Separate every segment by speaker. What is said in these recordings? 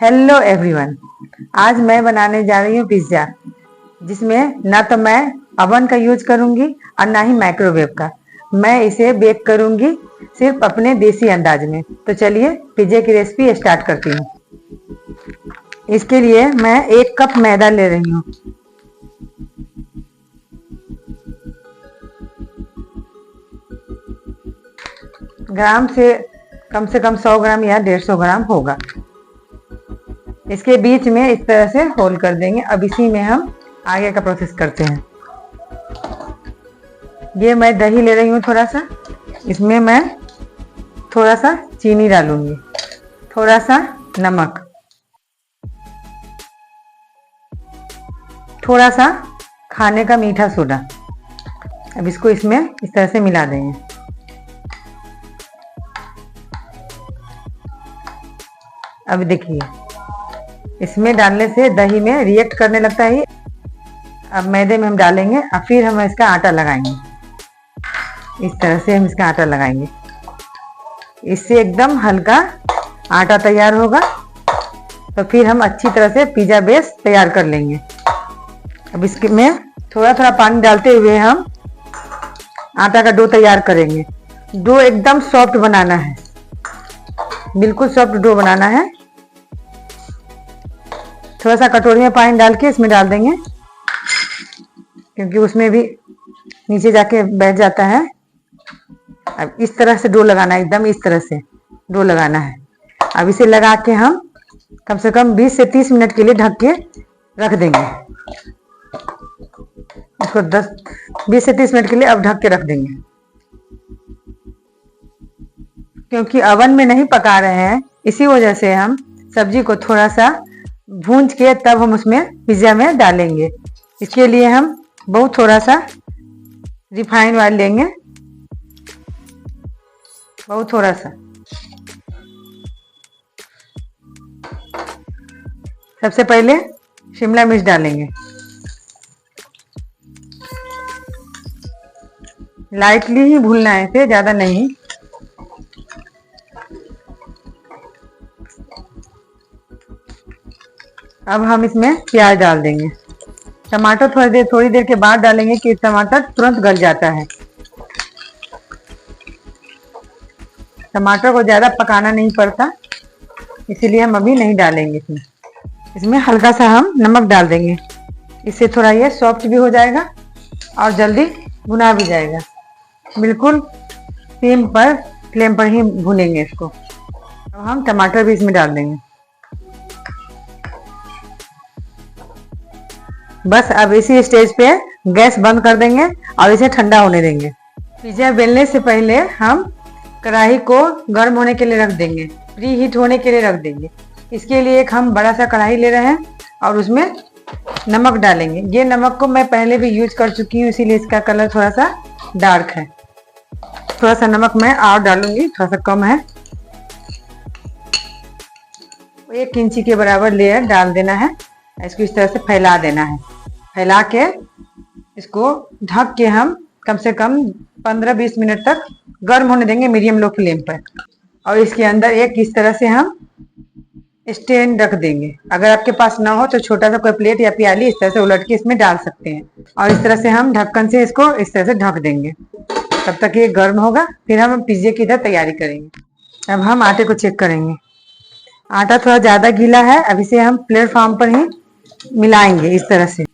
Speaker 1: Hello everyone, आज मैं बनाने जा रही हूँ पिज्ज़ा, जिसमें ना तो मैं अवन का यूज करूंगी और ना ही माइक्रोवेव का। मैं इसे बेक करूंगी सिर्फ अपने देसी अंदाज में। तो चलिए पिज्जे की रेसिपी स्टार्ट करती हूँ। इसके लिए मैं 1 कप मैदा ले रही हूँ। ग्राम से कम 100 ग्राम या 150 ग्राम होगा। इसके बीच में इस तरह से होल कर देंगे। अब इसी में हम आगे का प्रोसेस करते हैं। ये मैं दही ले रही हूँ थोड़ा सा। इसमें मैं थोड़ा सा चीनी डालूंगी, थोड़ा सा नमक, थोड़ा सा खाने का मीठा सोडा। अब इसको इसमें इस तरह से मिला देंगे। अब देखिए, इसमें डालने से दही में रिएक्ट करने लगता है। अब मैदे में हम डालेंगे और फिर हम इसका आटा लगाएंगे। इस तरह से हम इसका आटा लगाएंगे। इससे एकदम हल्का आटा तैयार होगा। तो फिर हम अच्छी तरह से पिज्जा बेस तैयार कर लेंगे। अब इसके में थोड़ा थोड़ा पानी डालते हुए हम आटा का डो तैयार करेंगे। डो एकदम सॉफ्ट बनाना है, बिल्कुल सॉफ्ट डो बनाना है। थोड़ा सा कटोरी में पानी डाल के इसमें डाल देंगे, क्योंकि उसमें भी नीचे जाके बैठ जाता है। अब इस तरह से डो लगाना है, एकदम इस तरह से डो लगाना है। अब इसे लगा के हम कम से कम 20 से 30 मिनट के लिए ढक के रख देंगे। इसको 20 से 30 मिनट के लिए अब ढक के रख देंगे, क्योंकि अवन में नहीं पका रहे हैं। इसी वजह से हम सब्जी को थोड़ा सा भूंज के तब हम उसमें पिज्जा में डालेंगे। इसके लिए हम बहुत थोड़ा सा रिफाइंड ऑयल लेंगे, बहुत थोड़ा सा। सबसे पहले शिमला मिर्च डालेंगे, लाइटली ही भूनना है, इसे ज्यादा नहीं। अब हम इसमें प्याज डाल देंगे। टमाटर थोड़ी देर के बाद डालेंगे, कि टमाटर तुरंत गल जाता है। टमाटर को ज्यादा पकाना नहीं पड़ता, इसीलिए हम अभी नहीं डालेंगे इसमें। इसमें हल्का सा हम नमक डाल देंगे। इससे थोड़ा ये सॉफ्ट भी हो जाएगा और जल्दी भुना भी जाएगा। बिल्कुल फ्लेम पर ही भुनेंगे इसको। अब हम टमाटर भी इसमें डाल देंगे। बस अब इसी स्टेज पे गैस बंद कर देंगे और इसे ठंडा होने देंगे। पिज्जा बेलने से पहले हम कढ़ाई को गर्म होने के लिए रख देंगे, प्री हीट होने के लिए रख देंगे। इसके लिए एक हम बड़ा सा कढ़ाई ले रहे हैं और उसमें नमक डालेंगे। ये नमक को मैं पहले भी यूज कर चुकी हूँ, इसीलिए इसका कलर थोड़ा सा डार्क है। थोड़ा सा नमक मैं और डालूंगी, थोड़ा सा कम है। 1 इंची के बराबर लेयर डाल देना है। इसको इस तरह से फैला देना है। फैला के इसको ढक के हम कम से कम 15-20 मिनट तक गर्म होने देंगे, मीडियम लो फ्लेम पर। और इसके अंदर एक इस तरह से हम स्टैंड रख देंगे। अगर आपके पास ना हो तो छोटा सा कोई प्लेट या प्याली इस तरह से उलट के इसमें डाल सकते हैं। और इस तरह से हम ढक्कन से इसको इस तरह से ढक देंगे। तब तक ये गर्म होगा, फिर हम पिज्जे की इधर तैयारी करेंगे। अब हम आटे को चेक करेंगे। आटा थोड़ा ज्यादा गीला है। अब इसे हम प्लेटफॉर्म पर ही मिलाएंगे इस तरह से।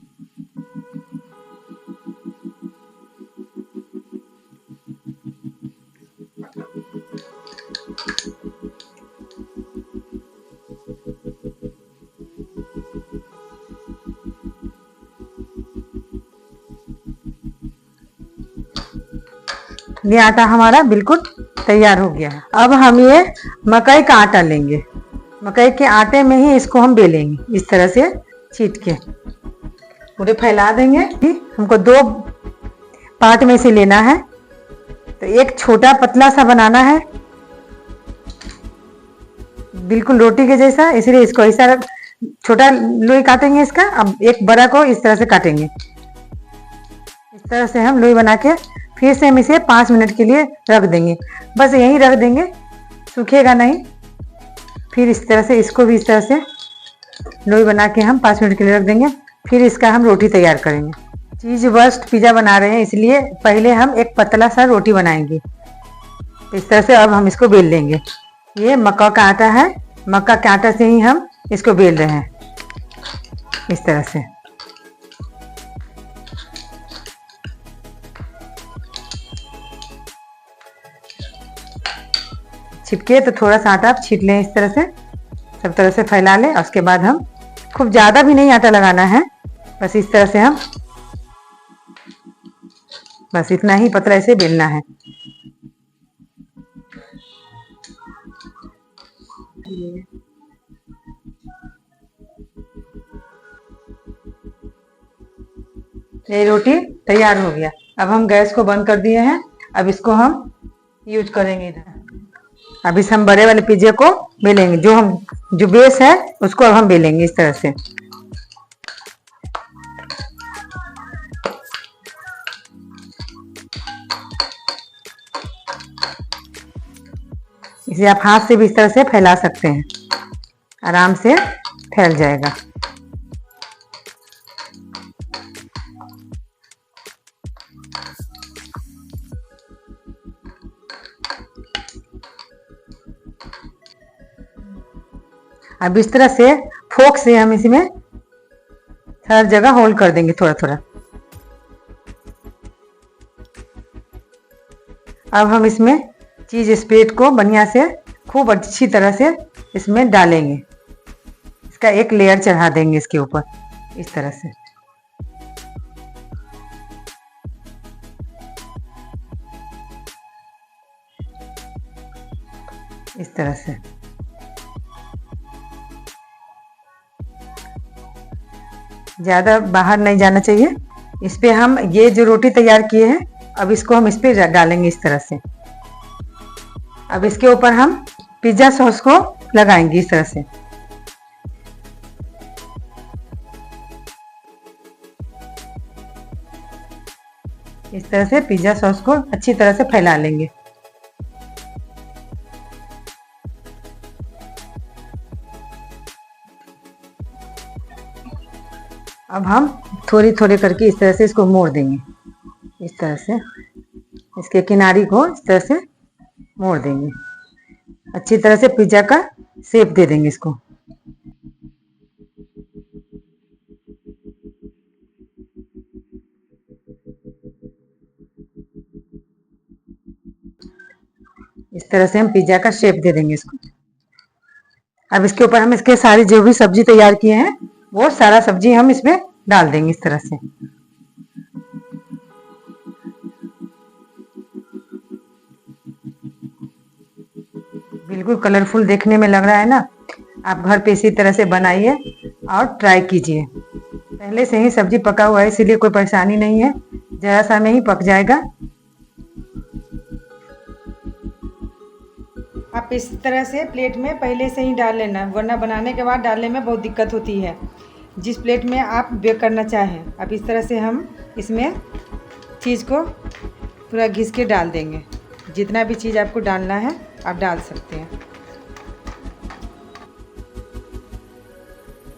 Speaker 1: ये आटा हमारा बिल्कुल तैयार हो गया है। अब हम ये मकई का आटा लेंगे। मकई के आटे में ही इसको हम बेलेंगे, इस तरह से छीट के पूरे फैला देंगे। हमको 2 पार्ट में से लेना है। तो एक छोटा पतला सा बनाना है, बिल्कुल रोटी के जैसा, इसलिए इसको ऐसा छोटा लोई काटेंगे इसका। अब एक बड़ा को इस तरह से काटेंगे। इस तरह से हम लोई बना के फिर से हम इसे 5 मिनट के लिए रख देंगे। बस यहीं रख देंगे, सूखेगा नहीं। फिर इस तरह से इसको भी इस तरह से लोई बना के हम 5 मिनट के लिए रख देंगे। फिर इसका हम रोटी तैयार करेंगे। चीज़ बर्स्ट पिज़्ज़ा बना रहे हैं, इसलिए पहले हम एक पतला सा रोटी बनाएंगे। इस तरह से अब हम इसको बेल लेंगे। ये मक्का का आटा है, मक्का के आटा से ही हम इसको बेल रहे हैं इस तरह से। छिपके तो थोड़ा सा आटा आप छीट लें, इस तरह से सब तरह से फैला लें। और उसके बाद हम खूब ज़्यादा भी नहीं आटा लगाना है, बस इस तरह से हम बस इतना ही पतला ऐसे बेलना है। ये रोटी तैयार हो गया। अब हम गैस को बंद कर दिए हैं। अब इसको हम यूज करेंगे इधर। अब इस हम बड़े वाले पिज्जे को बेलेंगे। जो बेस है उसको अब हम बेलेंगे इस तरह से। इसे आप हाथ से भी इस तरह से फैला सकते हैं, आराम से फैल जाएगा। अब इस तरह से फोक से हम इसमें हर जगह होल्ड कर देंगे थोड़ा थोड़ा। अब हम इसमें चीज स्प्रेड को बढ़िया से खूब अच्छी तरह से इसमें डालेंगे। इसका एक लेयर चढ़ा देंगे इसके ऊपर इस तरह से। इस तरह से ज्यादा बाहर नहीं जाना चाहिए। इस पे हम ये जो रोटी तैयार किए हैं, अब इसको हम इस पे डालेंगे इस तरह से। अब इसके ऊपर हम पिज्जा सॉस को लगाएंगे इस तरह से। इस तरह से पिज्जा सॉस को अच्छी तरह से फैला लेंगे। अब हम थोड़ी थोड़ी करके इस तरह से इसको मोड़ देंगे। इस तरह से इसके किनारी को इस तरह से मोड़ देंगे। अच्छी तरह से पिज्जा का शेप दे देंगे इसको। इस तरह से हम पिज्जा का शेप दे देंगे इसको। अब इसके ऊपर हम इसके सारी जो भी सब्जी तैयार किए हैं वो सारा सब्जी हम इसमें डाल देंगे इस तरह से। बिल्कुल कलरफुल देखने में लग रहा है ना। आप घर पे इसी तरह से बनाइए और ट्राई कीजिए। पहले से ही सब्जी पका हुआ है, इसीलिए कोई परेशानी नहीं है, जरा सा में ही पक जाएगा। आप इस तरह से प्लेट में पहले से ही डाल लेना, वरना बनाने के बाद डालने में बहुत दिक्कत होती है। जिस प्लेट में आप बेक करना चाहें, अब इस तरह से हम इसमें चीज़ को पूरा घिस के डाल देंगे। जितना भी चीज़ आपको डालना है आप डाल सकते हैं।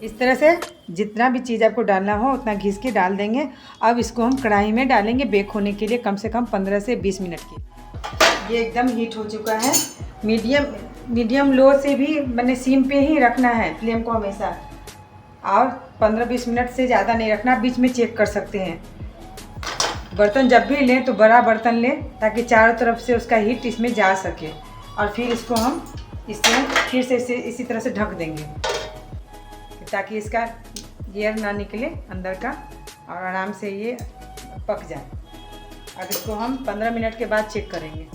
Speaker 1: इस तरह से जितना भी चीज़ आपको डालना हो उतना घिस के डाल देंगे। अब इसको हम कढ़ाई में डालेंगे बेक होने के लिए कम से कम 15 से 20 मिनट की। ये एकदम हीट हो चुका है। मीडियम लो से भी मैंने सिम पे ही रखना है फ्लेम को हमेशा, और 15-20 मिनट से ज़्यादा नहीं रखना। बीच में चेक कर सकते हैं। बर्तन जब भी लें तो बड़ा बर्तन लें ताकि चारों तरफ से उसका हीट इसमें जा सके। और फिर इसको हम इसमें फिर से इसी तरह से ढक देंगे ताकि इसका एयर ना निकले अंदर का और आराम से ये पक जाए। अब इसको हम 15 मिनट के बाद चेक करेंगे।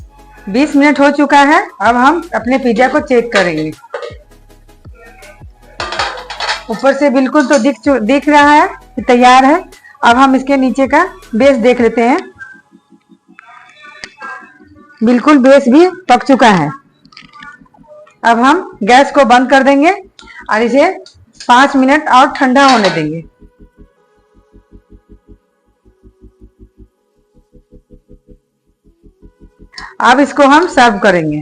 Speaker 1: 20 मिनट हो चुका है। अब हम अपने पिज्जा को चेक करेंगे। ऊपर से बिल्कुल तो दिख रहा है कि तैयार है। अब हम इसके नीचे का बेस देख लेते हैं। बिल्कुल बेस भी पक चुका है। अब हम गैस को बंद कर देंगे और इसे 5 मिनट और ठंडा होने देंगे। अब इसको हम सर्व करेंगे।